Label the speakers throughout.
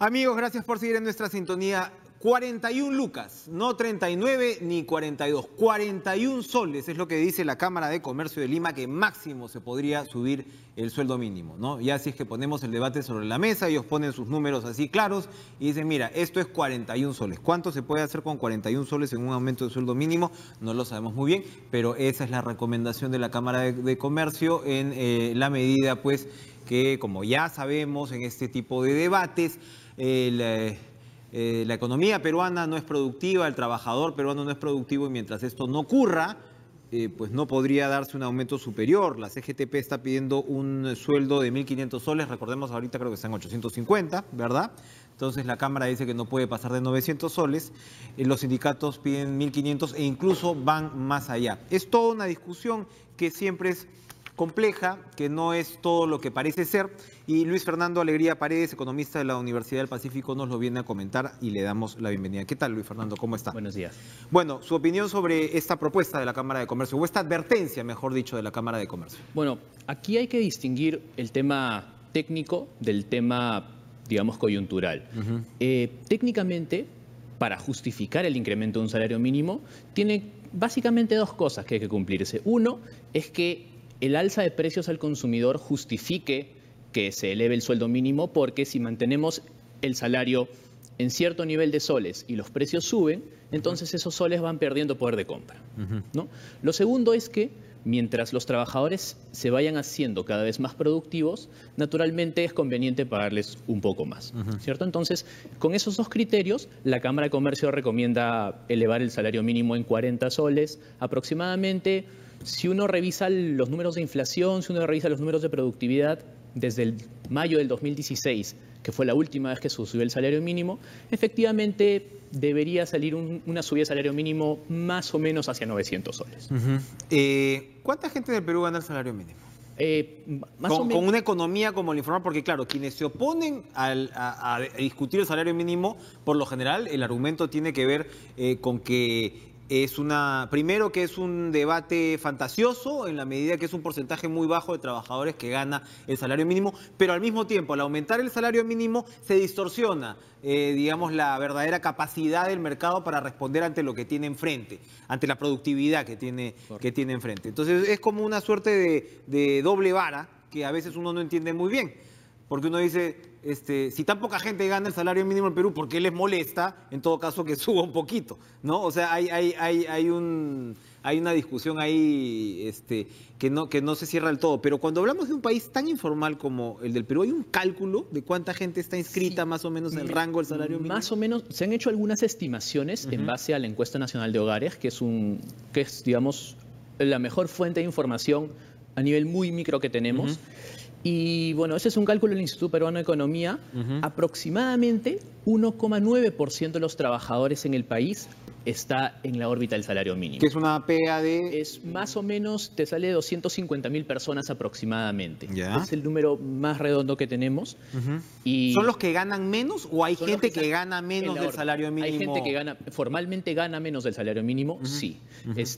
Speaker 1: Amigos, gracias por seguir en nuestra sintonía. 41 lucas, no 39 ni 42, 41 soles es lo que dice la Cámara de Comercio de Lima, que máximo se podría subir el sueldo mínimo, ¿no? Ya si es que ponemos el debate sobre la mesa, ellos ponen sus números así claros y dicen, mira, esto es 41 soles. ¿Cuánto se puede hacer con 41 soles en un aumento de sueldo mínimo? No lo sabemos muy bien, pero esa es la recomendación de la Cámara de Comercio en la medida, pues, que como ya sabemos en este tipo de debates, la economía peruana no es productiva, el trabajador peruano no es productivo y mientras esto no ocurra, pues no podría darse un aumento superior. La CGTP está pidiendo un sueldo de 1.500 soles, recordemos ahorita creo que están 850, ¿verdad? Entonces la Cámara dice que no puede pasar de 900 soles, los sindicatos piden 1.500 e incluso van más allá. Es toda una discusión que siempre es compleja, que no es todo lo que parece ser, y Luis Fernando Alegría Paredes, economista de la Universidad del Pacífico, nos lo viene a comentar y le damos la bienvenida. ¿Qué tal, Luis Fernando? ¿Cómo está?
Speaker 2: Buenos días.
Speaker 1: Bueno, su opinión sobre esta propuesta de la Cámara de Comercio, o esta advertencia, mejor dicho, de la Cámara de Comercio.
Speaker 2: Bueno, aquí hay que distinguir el tema técnico del tema, digamos, coyuntural. Técnicamente, para justificar el incremento de un salario mínimo, tiene básicamente dos cosas que hay que cumplirse. Uno es que el alza de precios al consumidor justifique que se eleve el sueldo mínimo, porque si mantenemos el salario en cierto nivel de soles y los precios suben, entonces esos soles van perdiendo poder de compra, ¿no? Lo segundo es que mientras los trabajadores se vayan haciendo cada vez más productivos, naturalmente es conveniente pagarles un poco más, ¿cierto? Entonces, con esos dos criterios, la Cámara de Comercio recomienda elevar el salario mínimo en 40 soles aproximadamente. Si uno revisa los números de inflación, si uno revisa los números de productividad, desde el mayo del 2016, que fue la última vez que se subió el salario mínimo, efectivamente debería salir una subida de salario mínimo más o menos hacia 900 soles.
Speaker 1: ¿Cuánta gente del Perú gana el salario mínimo?
Speaker 2: Con
Speaker 1: una economía como el informal, porque claro, quienes se oponen a discutir el salario mínimo, por lo general, el argumento tiene que ver con que primero que es un debate fantasioso en la medida que es un porcentaje muy bajo de trabajadores que gana el salario mínimo, pero al mismo tiempo, al aumentar el salario mínimo, se distorsiona, digamos, la verdadera capacidad del mercado para responder ante lo que tiene enfrente, ante la productividad que tiene enfrente. Entonces es como una suerte de doble vara que a veces uno no entiende muy bien. Porque uno dice, si tan poca gente gana el salario mínimo en Perú, ¿por qué les molesta, en todo caso, que suba un poquito? ¿No? O sea, hay una discusión ahí que no se cierra del todo. Pero cuando hablamos de un país tan informal como el del Perú, ¿hay un cálculo de cuánta gente está inscrita más o menos en el rango del salario mínimo?
Speaker 2: Más o menos, se han hecho algunas estimaciones en base a la Encuesta Nacional de Hogares, que es, digamos, la mejor fuente de información a nivel muy micro que tenemos. Y bueno, ese es un cálculo del Instituto Peruano de Economía. Aproximadamente 1,9% de los trabajadores en el país está en la órbita del salario mínimo.
Speaker 1: Que es una PA de...
Speaker 2: Es más o menos, te sale 250.000 personas aproximadamente.
Speaker 1: ¿Ya?
Speaker 2: Es el número más redondo que tenemos. Y
Speaker 1: ¿son los que ganan menos o hay gente que gana menos del salario mínimo?
Speaker 2: Hay gente que formalmente gana menos del salario mínimo, sí.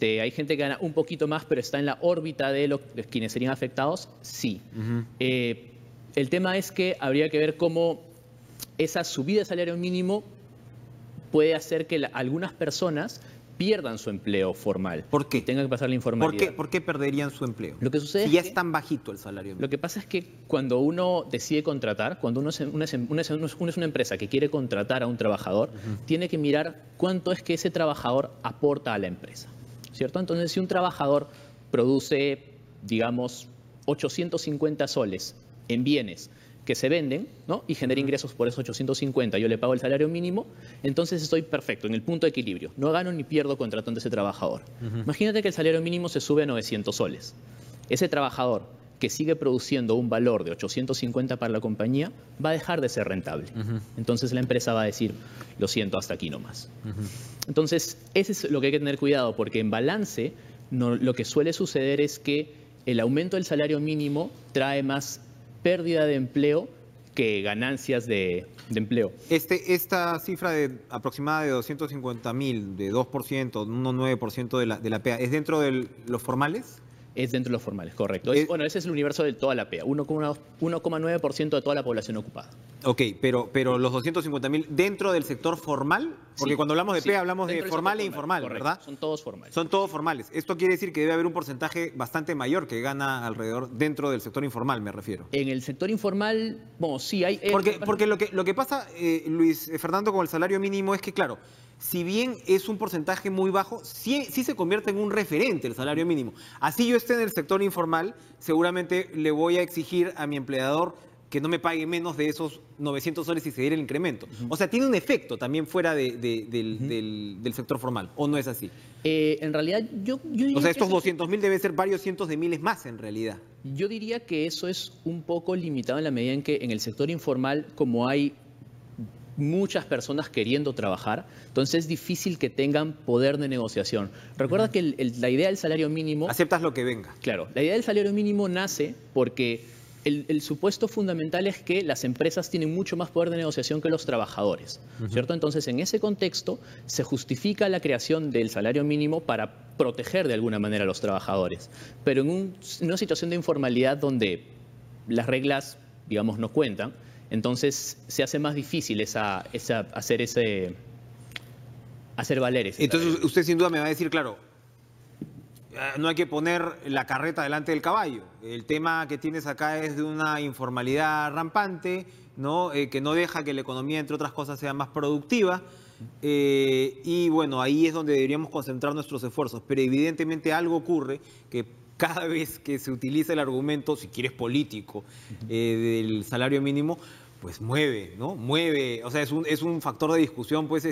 Speaker 2: Hay gente que gana un poquito más, pero está en la órbita de quienes serían afectados, sí. El tema es que habría que ver cómo esa subida de salario mínimo puede hacer que algunas personas pierdan su empleo formal.
Speaker 1: ¿Por qué?
Speaker 2: Y tengan que pasar la informalidad.
Speaker 1: ¿Por qué perderían su empleo?
Speaker 2: Lo que sucede
Speaker 1: si ya es tan bajito el salario mínimo.
Speaker 2: Lo que pasa es que cuando uno decide contratar, cuando uno es una empresa que quiere contratar a un trabajador, tiene que mirar cuánto es que ese trabajador aporta a la empresa, ¿cierto? Entonces, si un trabajador produce, digamos, 850 soles en bienes que se venden, ¿no? Y genera ingresos por esos 850, yo le pago el salario mínimo, entonces estoy perfecto, en el punto de equilibrio. No gano ni pierdo contratando a ese trabajador. Imagínate que el salario mínimo se sube a 900 soles. Ese trabajador que sigue produciendo un valor de 850 para la compañía va a dejar de ser rentable. Entonces la empresa va a decir, lo siento, hasta aquí nomás. Entonces, ese es lo que hay que tener cuidado, porque en balance lo que suele suceder es que el aumento del salario mínimo trae más pérdida de empleo que ganancias de empleo.
Speaker 1: Esta cifra aproximada de 250.000, de 2%, 1,9% de la PA, ¿es dentro de los formales?
Speaker 2: Es dentro de los formales, correcto. Bueno, ese es el universo de toda la PEA, 1,9% de toda la población ocupada.
Speaker 1: Ok, pero los 250.000 dentro del sector formal, porque
Speaker 2: Sí,
Speaker 1: cuando hablamos de
Speaker 2: sí,
Speaker 1: PEA hablamos de
Speaker 2: dentro del
Speaker 1: formal e
Speaker 2: sector
Speaker 1: informal,
Speaker 2: correcto,
Speaker 1: ¿verdad?
Speaker 2: son todos formales.
Speaker 1: Son todos formales. Esto quiere decir que debe haber un porcentaje bastante mayor que gana alrededor dentro del sector informal, me refiero.
Speaker 2: En el sector informal, bueno, sí hay...
Speaker 1: Porque lo que pasa, Luis Fernando, con el salario mínimo es que, claro, si bien es un porcentaje muy bajo, sí se convierte en un referente el salario mínimo. Así yo esté en el sector informal, seguramente le voy a exigir a mi empleador que no me pague menos de esos 900 soles y se diera el incremento. O sea, tiene un efecto también fuera del sector formal, ¿o no es así?
Speaker 2: En realidad, yo diría
Speaker 1: O sea,
Speaker 2: que
Speaker 1: estos
Speaker 2: eso
Speaker 1: 200.000 deben ser varios cientos de miles más en realidad.
Speaker 2: Yo diría que eso es un poco limitado en la medida en que en el sector informal, como hay muchas personas queriendo trabajar, entonces es difícil que tengan poder de negociación. Recuerda que la idea del salario mínimo...
Speaker 1: Aceptas lo que venga.
Speaker 2: Claro, la idea del salario mínimo nace porque el supuesto fundamental es que las empresas tienen mucho más poder de negociación que los trabajadores, ¿cierto? Entonces, en ese contexto, se justifica la creación del salario mínimo para proteger de alguna manera a los trabajadores. Pero en una situación de informalidad donde las reglas, digamos, no cuentan, entonces se hace más difícil hacer valer ese
Speaker 1: Entonces,
Speaker 2: salario.
Speaker 1: usted sin duda me va a decir, claro, no hay que poner la carreta delante del caballo. El tema que tienes acá es de una informalidad rampante, ¿no? Que no deja que la economía, entre otras cosas, sea más productiva. Y bueno, ahí es donde deberíamos concentrar nuestros esfuerzos. Pero evidentemente algo ocurre que cada vez que se utiliza el argumento, si quieres político, del salario mínimo, pues mueve, ¿no? Mueve, o sea, es un factor de discusión, pues,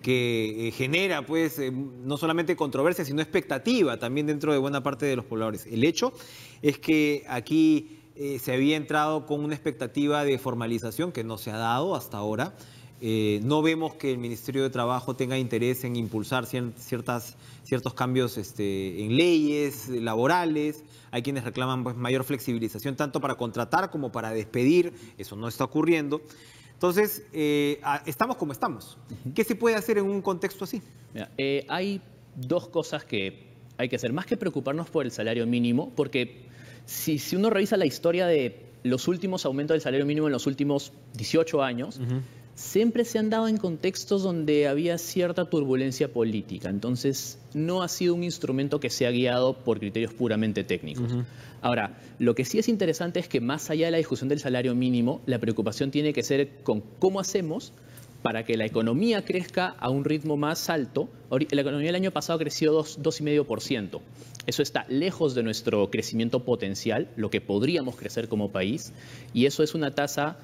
Speaker 1: que genera, pues, no solamente controversia, sino expectativa también dentro de buena parte de los pobladores. El hecho es que aquí se había entrado con una expectativa de formalización que no se ha dado hasta ahora. No vemos que el Ministerio de Trabajo tenga interés en impulsar ciertos cambios en leyes laborales. Hay quienes reclaman, pues, mayor flexibilización tanto para contratar como para despedir. Eso no está ocurriendo. Entonces, estamos como estamos. ¿Qué se puede hacer en un contexto así?
Speaker 2: Mira, hay dos cosas que hay que hacer. Más que preocuparnos por el salario mínimo, porque si uno revisa la historia de los últimos aumentos del salario mínimo en los últimos 18 años, siempre se han dado en contextos donde había cierta turbulencia política. Entonces, no ha sido un instrumento que sea guiado por criterios puramente técnicos. Ahora, lo que sí es interesante es que más allá de la discusión del salario mínimo, la preocupación tiene que ser con cómo hacemos para que la economía crezca a un ritmo más alto. La economía del año pasado creció 2,5%. Eso está lejos de nuestro crecimiento potencial, lo que podríamos crecer como país, y eso es una tasa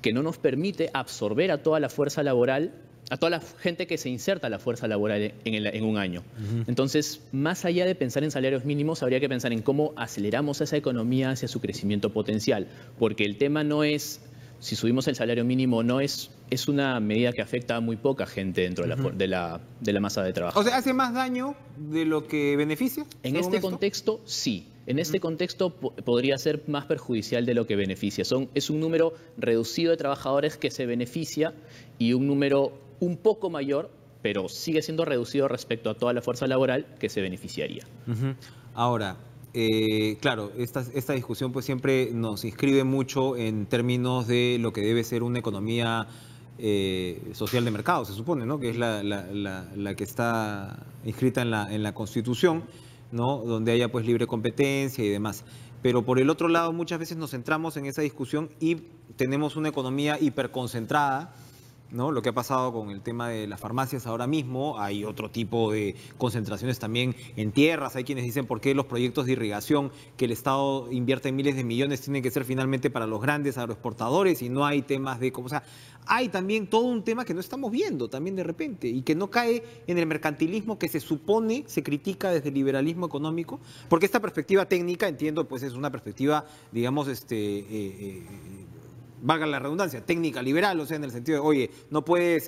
Speaker 2: que no nos permite absorber a toda la fuerza laboral, a toda la gente que se inserta a la fuerza laboral en un año. Entonces, más allá de pensar en salarios mínimos, habría que pensar en cómo aceleramos esa economía hacia su crecimiento potencial, porque el tema no es si subimos el salario mínimo o no, es una medida que afecta a muy poca gente dentro de la masa de trabajo.
Speaker 1: O sea, ¿hace más daño de lo que beneficia?
Speaker 2: En este contexto, sí. En este contexto podría ser más perjudicial de lo que beneficia. Es un número reducido de trabajadores que se beneficia y un número un poco mayor, pero sigue siendo reducido respecto a toda la fuerza laboral que se beneficiaría.
Speaker 1: Ahora, claro, esta discusión pues siempre nos inscribe mucho en términos de lo que debe ser una economía social de mercado, se supone, ¿no? Que es la que está inscrita en la Constitución, ¿no? Donde haya pues libre competencia y demás. Pero por el otro lado, muchas veces nos centramos en esa discusión y tenemos una economía hiperconcentrada, ¿no? Lo que ha pasado con el tema de las farmacias ahora mismo. Hay otro tipo de concentraciones también en tierras. Hay quienes dicen por qué los proyectos de irrigación que el Estado invierte en miles de millones tienen que ser finalmente para los grandes agroexportadores y no hay temas de... O sea, hay también todo un tema que no estamos viendo también de repente y que no cae en el mercantilismo que se supone, se critica desde el liberalismo económico, porque esta perspectiva técnica, entiendo, pues es una perspectiva, digamos, valga la redundancia, técnica liberal, o sea, en el sentido de, oye, no puedes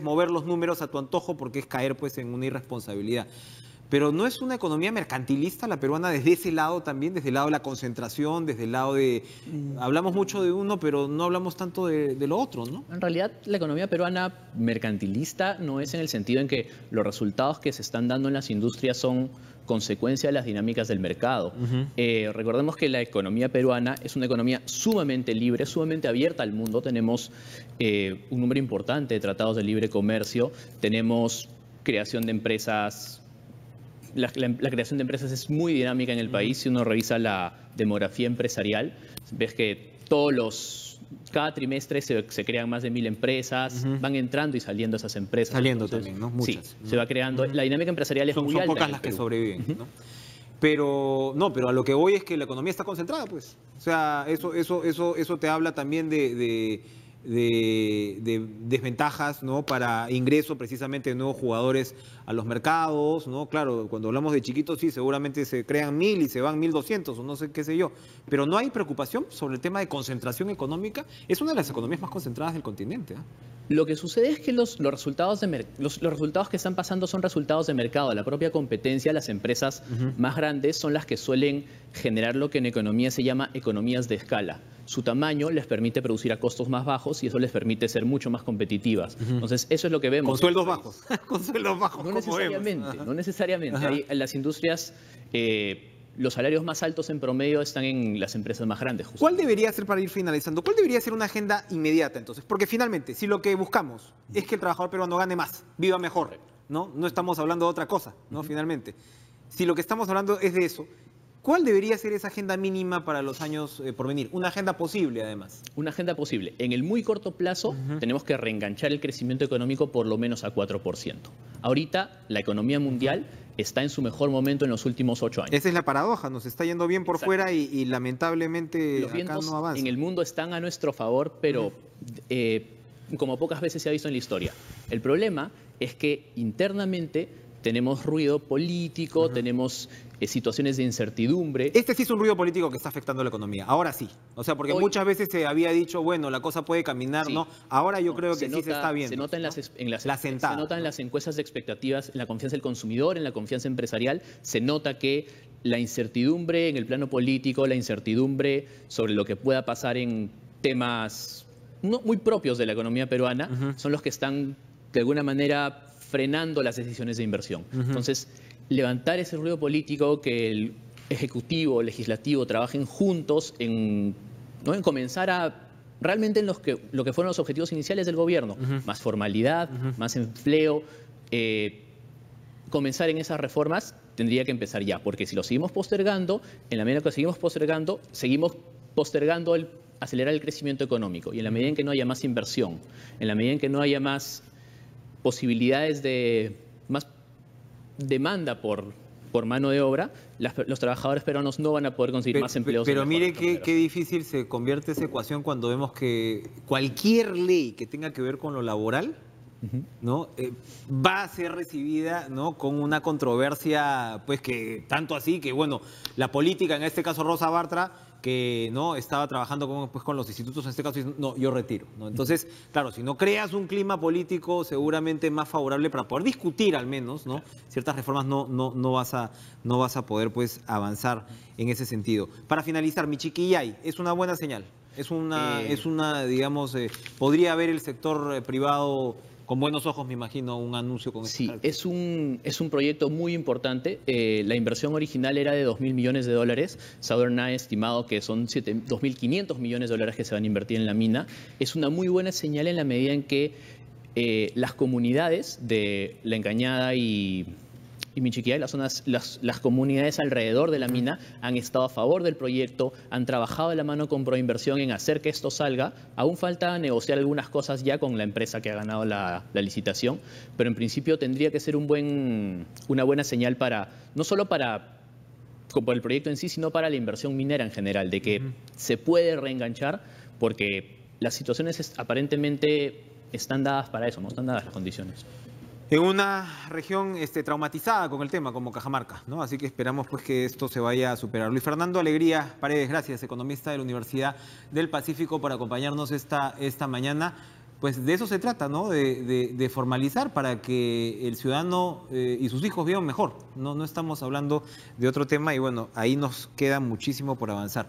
Speaker 1: mover los números a tu antojo porque es caer pues en una irresponsabilidad. Pero no es una economía mercantilista la peruana desde ese lado también, desde el lado de la concentración, desde el lado de... Hablamos mucho de uno, pero no hablamos tanto de lo otro, ¿no?
Speaker 2: En realidad, la economía peruana mercantilista no es en el sentido en que los resultados que se están dando en las industrias son consecuencia de las dinámicas del mercado. Recordemos que la economía peruana es una economía sumamente libre, sumamente abierta al mundo. Tenemos un número importante de tratados de libre comercio, tenemos creación de empresas. La creación de empresas es muy dinámica en el país. Si uno revisa la demografía empresarial, ves que cada trimestre se crean más de 1000 empresas, van entrando y saliendo esas empresas.
Speaker 1: Saliendo
Speaker 2: Entonces,
Speaker 1: también, ¿no? Muchas.
Speaker 2: Sí, se va creando. La dinámica empresarial es muy alta.
Speaker 1: Son pocas las que sobreviven, ¿no? Pero a lo que voy es que la economía está concentrada, pues. O sea, eso te habla también de desventajas, ¿no? Para ingreso precisamente de nuevos jugadores a los mercados, ¿no? Claro, cuando hablamos de chiquitos, sí, seguramente se crean 1000 y se van 1200 o no sé qué sé yo, pero no hay preocupación sobre el tema de concentración económica. Es una de las economías más concentradas del continente, ¿eh?
Speaker 2: Lo que sucede es que los resultados los resultados que están pasando son resultados de mercado. La propia competencia, las empresas más grandes son las que suelen generar lo que en economía se llama economías de escala. Su tamaño les permite producir a costos más bajos y eso les permite ser mucho más competitivas. Entonces, eso es lo que vemos.
Speaker 1: Con sueldos bajos. Con sueldos bajos.
Speaker 2: No necesariamente, no necesariamente. En las industrias, los salarios más altos en promedio están en las empresas más grandes. Justo.
Speaker 1: ¿Cuál debería ser, para ir finalizando, cuál debería ser una agenda inmediata entonces? Porque finalmente, si lo que buscamos es que el trabajador peruano gane más, viva mejor, ¿no? No estamos hablando de otra cosa, ¿no? Finalmente. Si lo que estamos hablando es de eso, ¿cuál debería ser esa agenda mínima para los años por venir? Una agenda posible, además.
Speaker 2: Una agenda posible. En el muy corto plazo tenemos que reenganchar el crecimiento económico por lo menos a 4%. Ahorita la economía mundial está en su mejor momento en los últimos 8 años.
Speaker 1: Esa es la paradoja, nos está yendo bien por fuera y lamentablemente
Speaker 2: los vientos
Speaker 1: acá no avanza.
Speaker 2: En el mundo están a nuestro favor, pero como pocas veces se ha visto en la historia. El problema es que internamente tenemos ruido político, tenemos situaciones de incertidumbre.
Speaker 1: Este sí es un ruido político que está afectando la economía, ahora sí. O sea, porque muchas veces se había dicho, bueno, la cosa puede caminar, sí. ¿No? Ahora yo creo que sí se está viendo.
Speaker 2: Se nota
Speaker 1: ¿no?
Speaker 2: se nota en las encuestas de expectativas, en la confianza del consumidor, en la confianza empresarial. Se nota que la incertidumbre en el plano político, la incertidumbre sobre lo que pueda pasar en temas no muy propios de la economía peruana, son los que están, de alguna manera, frenando las decisiones de inversión. Entonces, levantar ese ruido político, que el Ejecutivo, el Legislativo trabajen juntos en comenzar a realmente en lo que fueron los objetivos iniciales del gobierno. Más formalidad, más empleo. Comenzar en esas reformas tendría que empezar ya, porque si lo seguimos postergando, en la medida que seguimos postergando el acelerar el crecimiento económico, y en la medida en que no haya más inversión, en la medida en que no haya más posibilidades de más demanda por mano de obra, los trabajadores peruanos no van a poder conseguir más empleos.
Speaker 1: Pero mire qué difícil se convierte esa ecuación cuando vemos que cualquier ley que tenga que ver con lo laboral, ¿no? Va a ser recibida, ¿no? Con una controversia, pues que tanto así que, bueno, la política, en este caso Rosa Bartra, que no estaba trabajando con los institutos, en este caso, no, yo retiro, ¿no? Entonces, claro, si no creas un clima político seguramente más favorable para poder discutir al menos, ¿no? Ciertas reformas, no vas a poder pues avanzar en ese sentido. Para finalizar, Michiquillay, es una buena señal. Es una digamos, podría haber el sector privado con buenos ojos, me imagino, un anuncio con
Speaker 2: Sí, es un proyecto muy importante. La inversión original era de $2.000 millones. Southern ha estimado que son 2.500 millones de dólares que se van a invertir en la mina. Es una muy buena señal en la medida en que las comunidades de La Encañada y Michiquillay, las comunidades alrededor de la mina, han estado a favor del proyecto, han trabajado de la mano con Proinversión en hacer que esto salga. Aún falta negociar algunas cosas ya con la empresa que ha ganado la licitación, pero en principio tendría que ser una buena señal no solo para el proyecto en sí, sino para la inversión minera en general, de que se puede reenganchar, porque las situaciones aparentemente están dadas para eso, no están dadas las condiciones.
Speaker 1: En una región traumatizada con el tema, como Cajamarca, ¿no? Así que esperamos pues que esto se vaya a superar. Luis Fernando Alegría Paredes, gracias, economista de la Universidad del Pacífico, por acompañarnos esta mañana. pues de eso se trata, ¿no? De formalizar para que el ciudadano y sus hijos vivan mejor. No estamos hablando de otro tema y bueno, ahí nos queda muchísimo por avanzar.